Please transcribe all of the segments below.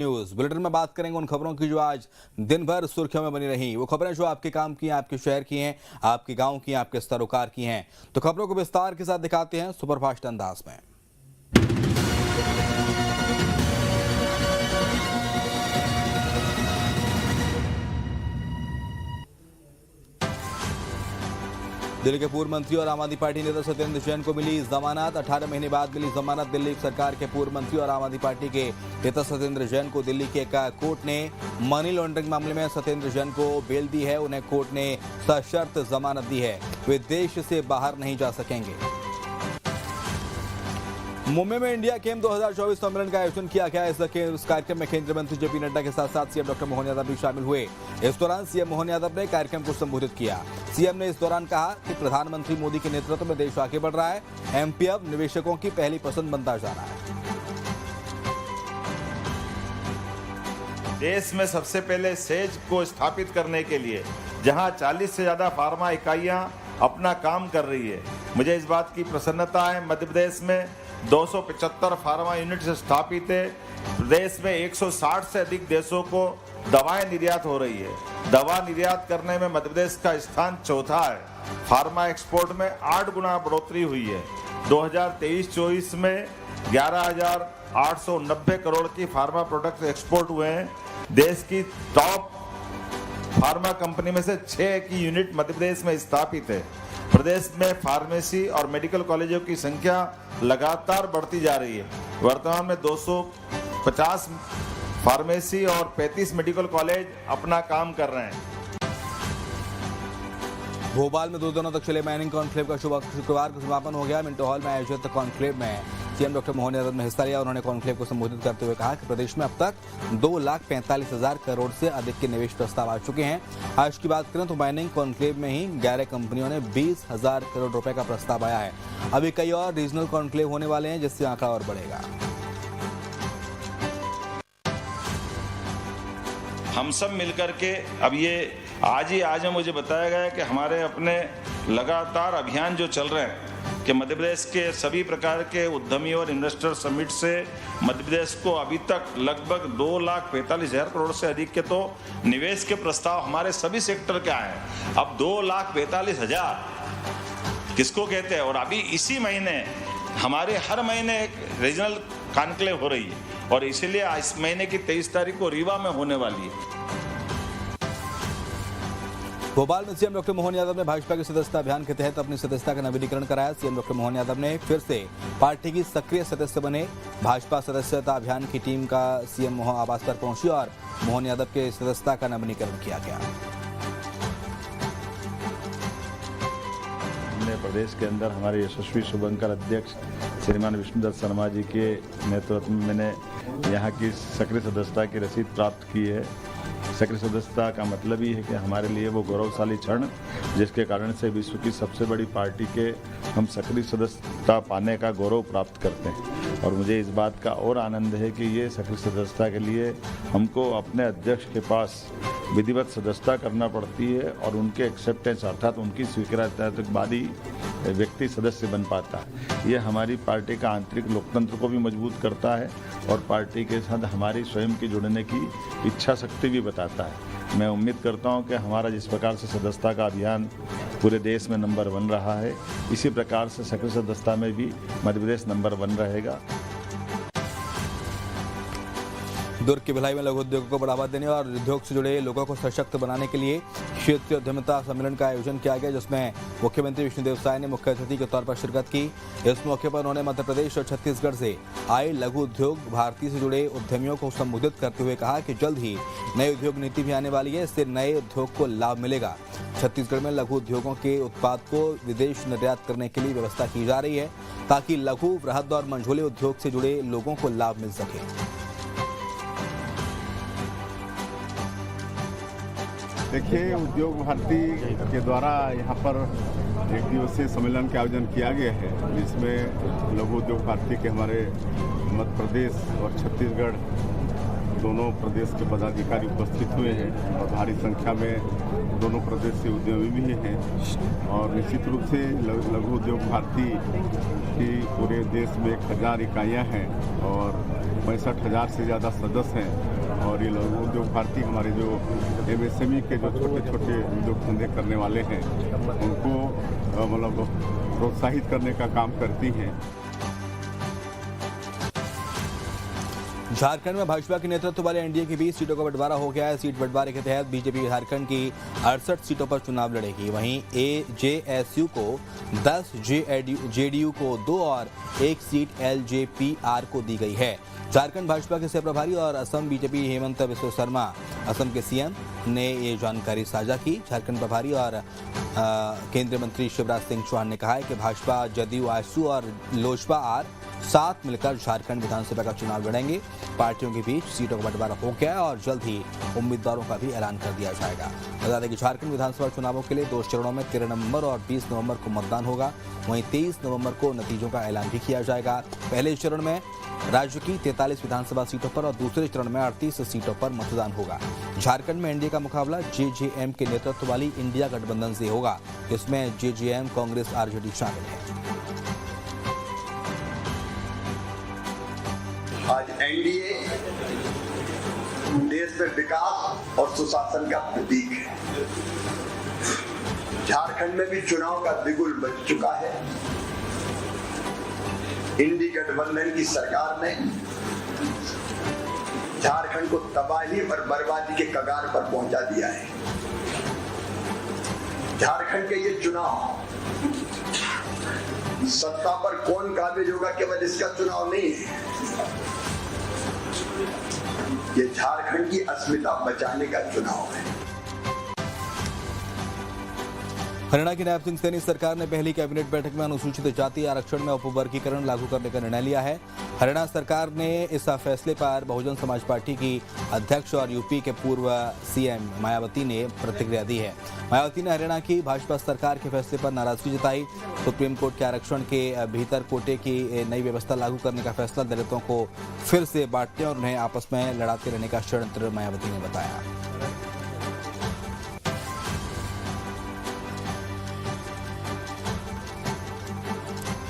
News bulletin में बात करेंगे उन खबरों की जो आज दिन भर सुर्खियों में बनी रही। वो खबरें जो आपके काम की हैं, आपके शहर की हैं, आपके गांव की हैं, आपके सरोकार की हैं। तो खबरों को विस्तार के साथ दिखाते हैं सुपरफास्ट अंदाज में। दिल्ली के पूर्व मंत्री और आम आदमी पार्टी नेता सत्येंद्र जैन को मिली जमानत। 18 महीने बाद मिली जमानत। दिल्ली सरकार के पूर्व मंत्री और आम आदमी पार्टी के नेता सत्येंद्र जैन को दिल्ली के एक कोर्ट ने मनी लॉन्ड्रिंग मामले में सत्येंद्र जैन को बेल दी है। उन्हें कोर्ट ने सशर्त जमानत दी है। वे देश से बाहर नहीं जा सकेंगे। मुंबई में इंडिया केम 2024 सम्मेलन का आयोजन किया गया। इस कार्यक्रम में केंद्रीय मंत्री जेपी नड्डा के साथ साथ सीएम डॉक्टर मोहन यादव भी शामिल हुए। इस दौरान सीएम मोहन यादव ने कार्यक्रम को संबोधित किया। सीएम ने इस दौरान कहा कि प्रधानमंत्री मोदी के नेतृत्व में देश आगे बढ़ रहा है। एमपी अब निवेशकों की पहली पसंद बनता जा रहा है। देश में सबसे पहले सेज को स्थापित करने के लिए जहां 40 से ज्यादा फार्मा इकाइयां अपना काम कर रही है, मुझे इस बात की प्रसन्नता है। मध्य प्रदेश में 275 फार्मा यूनिट स्थापित है। प्रदेश में 160 से अधिक देशों को दवाएं निर्यात हो रही है। दवा निर्यात करने में मध्य प्रदेश का स्थान चौथा है। फार्मा एक्सपोर्ट में 8 गुना बढ़ोतरी हुई है। 2023-24 में 11,890 करोड़ की फार्मा प्रोडक्ट एक्सपोर्ट हुए हैं। देश की टॉप फार्मा कंपनी में से 6 की यूनिट मध्य प्रदेश में स्थापित है। प्रदेश में फार्मेसी और मेडिकल कॉलेजों की संख्या लगातार बढ़ती जा रही है। वर्तमान में 250 फार्मेसी और 35 मेडिकल कॉलेज अपना काम कर रहे हैं। भोपाल में 2 दिनों तक चले माइनिंग कॉन्क्लेव का शुक्रवार को समापन हो गया। मिंटो हॉल में आयोजित कॉन्क्लेव में सीएम डॉक्टर मोहन यादव ने हिस्सा लिया। उन्होंने कॉन्क्लेव को संबोधित करते हुए कहा कि प्रदेश में अब तक 2,45,000 करोड़ से अधिक के निवेश प्रस्ताव आ चुके हैं। आज की बात करें तो माइनिंग कॉन्क्लेव में ही 11 कंपनियों ने 20,000 करोड़ रुपए का प्रस्ताव आया है। अभी कई और रीजनल कॉन्क्लेव होने वाले हैं, जिससे आंकड़ा और बढ़ेगा। हम सब मिलकर के अब ये आज में मुझे बताया गया है कि हमारे अपने लगातार अभियान जो चल रहे हैं कि मध्य प्रदेश के सभी प्रकार के उद्यमी और इन्वेस्टर समिट से मध्य प्रदेश को अभी तक लगभग 2,45,000 करोड़ से अधिक के तो निवेश के प्रस्ताव हमारे सभी सेक्टर के आए हैं। अब 2,45,000 किसको कहते हैं। और अभी इसी महीने हमारे हर महीने एक रीजनल कॉन्क्लेव हो रही है और इसीलिए इस महीने की 23 तारीख को रीवा में होने वाली है। भोपाल में सीएम डॉक्टर मोहन यादव ने भाजपा के सदस्यता अभियान के तहत अपनी सदस्यता का नवीनीकरण कराया। सीएम डॉक्टर मोहन यादव ने फिर से पार्टी की सक्रिय सदस्य बने। भाजपा सदस्यता अभियान की टीम का सीएम आवास पर पहुंची और मोहन यादव के सदस्यता का नवीनीकरण किया गया। प्रदेश के अंदर हमारे यशस्वी शुभंकर अध्यक्ष श्रीमान विष्णुदत्त शर्मा जी के नेतृत्व में मैंने यहाँ की सक्रिय सदस्यता की रसीद प्राप्त की है। सक्रिय सदस्यता का मतलब ही है कि हमारे लिए वो गौरवशाली क्षण, जिसके कारण से विश्व की सबसे बड़ी पार्टी के हम सक्रिय सदस्यता पाने का गौरव प्राप्त करते हैं। और मुझे इस बात का और आनंद है कि ये सक्रिय सदस्यता के लिए हमको अपने अध्यक्ष के पास विधिवत सदस्यता करना पड़ती है और उनके एक्सेप्टेंस अर्थात उनकी स्वीकृति के बाद ही व्यक्ति सदस्य बन पाता है। ये हमारी पार्टी का आंतरिक लोकतंत्र को भी मजबूत करता है और पार्टी के साथ हमारी स्वयं की जुड़ने की इच्छा शक्ति भी बताता है। मैं उम्मीद करता हूं कि हमारा जिस प्रकार से सदस्यता का अभियान पूरे देश में नंबर 1 रहा है, इसी प्रकार से सक्रिय सदस्यता में भी मध्य प्रदेश नंबर 1 रहेगा। दुर्ग की भिलाई में लघु उद्योगों को बढ़ावा देने और उद्योग से जुड़े लोगों को सशक्त बनाने के लिए क्षेत्रीय उद्यमिता सम्मेलन का आयोजन किया गया, जिसमें मुख्यमंत्री विष्णुदेव साय ने मुख्य अतिथि के तौर पर शिरकत की। इस मौके पर उन्होंने मध्य प्रदेश और छत्तीसगढ़ से आए लघु उद्योग भारती से जुड़े उद्यमियों को संबोधित करते हुए कहा कि जल्द ही नई उद्योग नीति भी आने वाली है। इससे नए उद्योग को लाभ मिलेगा। छत्तीसगढ़ में लघु उद्योगों के उत्पाद को विदेश निर्यात करने के लिए व्यवस्था की जा रही है, ताकि लघु, वृहद और मंझोले उद्योग से जुड़े लोगों को लाभ मिल सके। देखिए, उद्योग भारती के द्वारा यहाँ पर एक दिवसीय सम्मेलन का आयोजन किया गया है, जिसमें लघु उद्योग भारती के हमारे मध्य प्रदेश और छत्तीसगढ़ दोनों प्रदेश के पदाधिकारी उपस्थित हुए हैं और भारी संख्या में दोनों प्रदेश से उद्यमी भी हैं और निश्चित रूप से लघु उद्योग भारती की पूरे देश में 1000 इकाइयाँ हैं और 65,000 से ज़्यादा सदस्य हैं और ये लघु उद्योग भारती हमारे जो MSME के जो छोटे छोटे उद्योग धंधे करने वाले हैं उनको मतलब प्रोत्साहित करने का काम करती हैं। झारखंड में भाजपा के नेतृत्व वाले एनडीए की 20 सीटों का बंटवारा हो गया है। सीट बंटवारे के तहत बीजेपी झारखंड की 68 सीटों पर चुनाव लड़ेगी। वहीं AJSU को 10, जेडीयू को 2 और 1 सीट LJPR को दी गई है। झारखंड भाजपा के सह प्रभारी और असम बीजेपी हेमंत बिस्व शर्मा असम के सीएम ने ये जानकारी साझा की। झारखंड प्रभारी और केंद्रीय मंत्री शिवराज सिंह चौहान ने कहा है कि भाजपा, जदयू, आजसू और लोजपा आर साथ मिलकर झारखंड विधानसभा का चुनाव लड़ेंगे। पार्टियों के बीच सीटों का बंटवारा हो गया है और जल्द ही उम्मीदवारों का भी ऐलान कर दिया जाएगा। बता दें कि झारखंड विधानसभा चुनावों के लिए 2 चरणों में 13 नवंबर और 20 नवंबर को मतदान होगा। वहीं 23 नवंबर को नतीजों का ऐलान भी किया जाएगा। पहले चरण में राज्य की 43 विधानसभा सीटों पर और दूसरे चरण में 38 सीटों पर मतदान होगा। झारखंड में एनडीए का मुकाबला JJM के नेतृत्व वाली इंडिया गठबंधन से होगा। इसमें JJM, कांग्रेस, RJD शामिल है। आज एनडीए देश में विकास और सुशासन का प्रतीक है। झारखंड में भी चुनाव का बिगुल बज चुका है। इंडी गठबंधन की सरकार ने झारखंड को तबाही और बर्बादी के कगार पर पहुंचा दिया है। झारखंड के ये चुनाव सत्ता पर कौन काबिज होगा केवल इसका चुनाव नहीं है, ये झारखंड की अस्मिता बचाने का चुनाव है। हरियाणा की नायब सिंह सैनी सरकार ने पहली कैबिनेट बैठक में अनुसूचित जाति आरक्षण में उपवर्गीकरण लागू करने का निर्णय लिया है। हरियाणा सरकार ने इस फैसले पर बहुजन समाज पार्टी की अध्यक्ष और यूपी के पूर्व सीएम मायावती ने प्रतिक्रिया दी है। मायावती ने हरियाणा की भाजपा सरकार के फैसले पर नाराजगी जताई। सुप्रीम कोर्ट के आरक्षण के भीतर कोटे की नई व्यवस्था लागू करने का फैसला दलितों को फिर से बांटने और उन्हें आपस में लड़ाते रहने का षड्यंत्र मायावती ने बताया।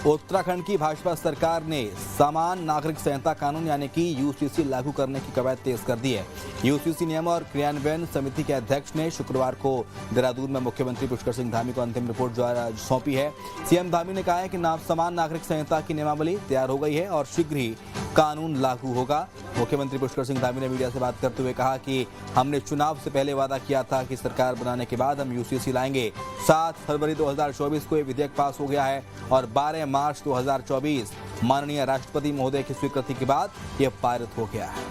उत्तराखंड की भाजपा सरकार ने समान नागरिक संहिता कानून यानी कि यूसीसी लागू करने की कवायद तेज कर दी है। यूसीसी नियम और क्रियान्वयन समिति के अध्यक्ष ने शुक्रवार को देहरादून में मुख्यमंत्री पुष्कर सिंह धामी को अंतिम रिपोर्ट सौंपी है। सीएम धामी ने कहा है कि समान नागरिक संहिता की नियमावली तैयार हो गई है और शीघ्र ही कानून लागू होगा। मुख्यमंत्री पुष्कर सिंह धामी ने मीडिया से बात करते हुए कहा कि हमने चुनाव से पहले वादा किया था कि सरकार बनाने के बाद हम यूसीसी लाएंगे। 7 फरवरी 2024 को ये विधेयक पास हो गया है और 12 मार्च 2024 माननीय राष्ट्रपति महोदय की स्वीकृति के बाद यह पारित हो गया है।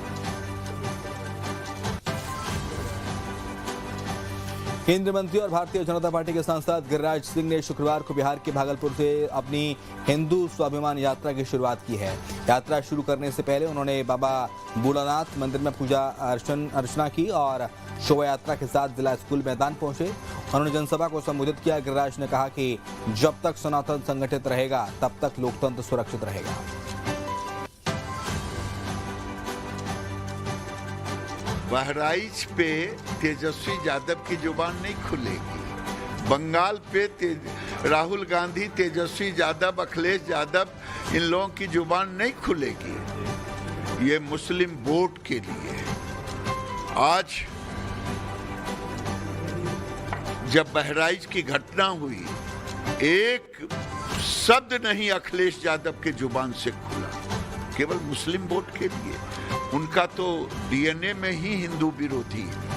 केंद्रीय मंत्री और भारतीय जनता पार्टी के सांसद गिरिराज सिंह ने शुक्रवार को बिहार के भागलपुर से अपनी हिंदू स्वाभिमान यात्रा की शुरुआत की है। यात्रा शुरू करने से पहले उन्होंने बाबा बूढ़ानाथ मंदिर में पूजा अर्चना की और शोभा यात्रा के साथ जिला स्कूल मैदान पहुंचे। उन्होंने जनसभा को संबोधित किया। गिरिराज ने कहा कि जब तक सनातन संगठित रहेगा तब तक लोकतंत्र सुरक्षित रहेगा। बहराइच पे तेजस्वी यादव की जुबान नहीं खुलेगी। बंगाल पे राहुल गांधी, तेजस्वी यादव, अखिलेश यादव, इन लोगों की जुबान नहीं खुलेगी। ये मुस्लिम वोट के लिए आज जब बहराइच की घटना हुई, एक शब्द नहीं अखिलेश यादव के जुबान से खुला, केवल मुस्लिम वोट के लिए। उनका तो डीएनए में ही हिंदू विरोधी है।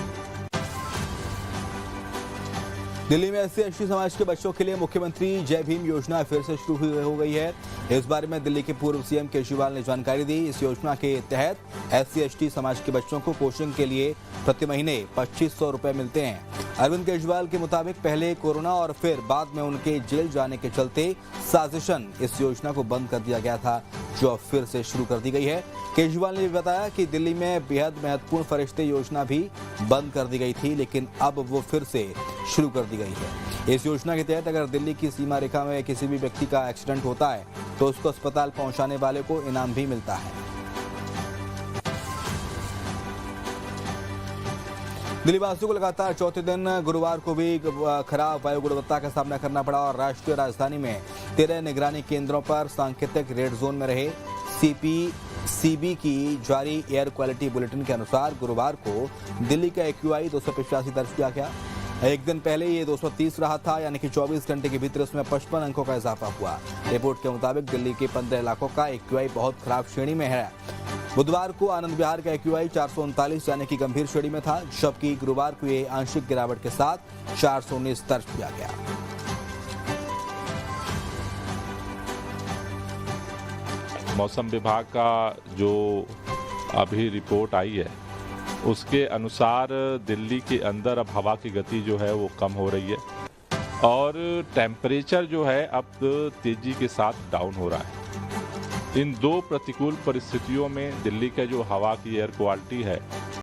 दिल्ली में SC/ST समाज के बच्चों के लिए मुख्यमंत्री जय भीम योजना फिर से शुरू हो गई है। इस बारे में दिल्ली के पूर्व सीएम केजरीवाल ने जानकारी दी। इस योजना के तहत SC/ST समाज के बच्चों को कोचिंग के लिए प्रति महीने 2500 रुपए मिलते हैं। अरविंद केजरीवाल के मुताबिक पहले कोरोना और फिर बाद में उनके जेल जाने के चलते साजिशन इस योजना को बंद कर दिया गया था, जो अब फिर से शुरू कर दी गई है। केजरीवाल ने भी बताया कि दिल्ली में बेहद महत्वपूर्ण फरिश्ते योजना भी बंद कर दी गई थी, लेकिन अब वो फिर से शुरू कर दी गई है। इस योजना के तहत अगर दिल्ली की सीमा रेखा में किसी भी व्यक्ति का एक्सीडेंट होता है तो उसको अस्पताल पहुंचाने वाले को इनाम भी मिलता है। दिल्ली वासियों को लगातार चौथे दिन गुरुवार को भी खराब वायु गुणवत्ता का सामना करना पड़ा और राष्ट्रीय राजधानी में 13 निगरानी केंद्रों पर सांकेतिक रेड जोन में रहे। सीबी की जारी एयर क्वालिटी बुलेटिन के अनुसार गुरुवार को दिल्ली का AQI 285 दर्ज किया गया। एक दिन पहले ये 230 रहा था, यानी कि 24 घंटे के भीतर उसमें 55 अंकों का इजाफा हुआ। रिपोर्ट के मुताबिक दिल्ली के 15 इलाकों का AQI बहुत खराब श्रेणी में है। बुधवार को आनंद विहार का AQI 439 यानी कि गंभीर श्रेणी में था, जबकि गुरुवार को ये आंशिक गिरावट के साथ 419 दर्ज किया गया। मौसम विभाग का जो अभी रिपोर्ट आई है उसके अनुसार दिल्ली के अंदर अब हवा की गति जो है वो कम हो रही है और टेम्परेचर जो है अब तेजी के साथ डाउन हो रहा है। इन दो प्रतिकूल परिस्थितियों में दिल्ली का जो हवा की एयर क्वालिटी है